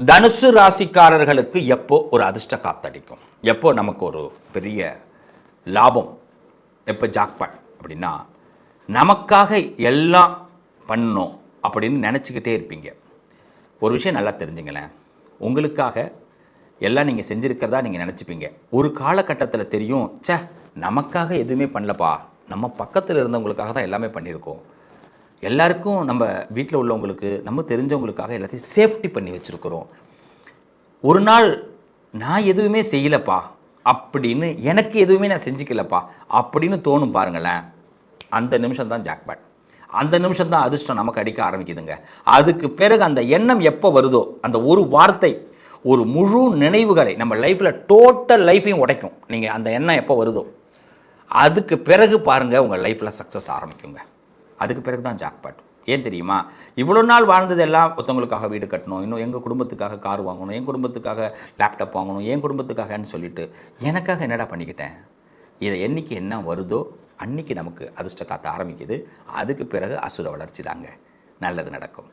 தனுசு ராசிக்காரர்களுக்கு எப்போ ஒரு அதிர்ஷ்ட காத்தடிக்கும், எப்போ நமக்கு ஒரு பெரிய லாபம், எப்போ ஜாக்பாட் அப்படின்னா, நமக்காக எல்லாம் பண்ணணும் அப்படின்னு நினச்சிக்கிட்டே இருப்பீங்க. ஒரு விஷயம் நல்லா தெரிஞ்சுங்களேன், உங்களுக்காக எல்லாம் நீங்கள் செஞ்சுருக்கிறதா நீங்கள் நினச்சிப்பீங்க. ஒரு காலகட்டத்தில் தெரியும், சே நமக்காக எதுவுமே பண்ணலப்பா, நம்ம பக்கத்தில் இருந்தவங்களுக்காக தான் எல்லாமே பண்ணியிருக்கோம், எல்லாருக்கும் நம்ம வீட்டில் உள்ளவங்களுக்கு நம்ம தெரிஞ்சவங்களுக்காக எல்லாத்தையும் சேஃப்டி பண்ணி வச்சுருக்குறோம், ஒரு நாள் நான் எதுவுமே செய்யலப்பா அப்படின்னு, எனக்கு எதுவுமே நான் செஞ்சுக்கலப்பா அப்படின்னு தோணும் பாருங்களேன். அந்த நிமிஷம் தான் ஜாக்பாட், அந்த நிமிஷம் தான் அதிர்ஷ்டம் நமக்கு அடிக்க ஆரம்பிக்குதுங்க. அதுக்கு பிறகு அந்த எண்ணம் எப்போ வருதோ, அந்த ஒரு வார்த்தை ஒரு முழு நினைவுகளை நம்ம லைஃப்பில் டோட்டல் லைஃப்பையும் உடைக்கும். நீங்கள் அந்த எண்ணம் எப்போ வருதோ அதுக்கு பிறகு பாருங்கள் உங்கள் லைஃப்பில் சக்ஸஸ் ஆரம்பிக்குங்க. அதுக்கு பிறகு தான் ஜாக்பாட். ஏன் தெரியுமா, இவ்வளோ நாள் வாழ்ந்தது எல்லாம் ஒருத்தவங்களுக்காக வீடு கட்டணும், இன்னும் எங்கள் குடும்பத்துக்காக கார் வாங்கணும், என் குடும்பத்துக்காக லேப்டாப் வாங்கணும், என் குடும்பத்துக்காகன்னு சொல்லிட்டு எனக்காக என்னடா பண்ணிக்கிட்டேன். இதை என்றைக்கு என்ன வருதோ அன்றைக்கி நமக்கு அதிர்ஷ்ட காத்த ஆரம்பிக்குது. அதுக்கு பிறகு அசுர வளர்ச்சி தாங்க, நல்லது நடக்கும்.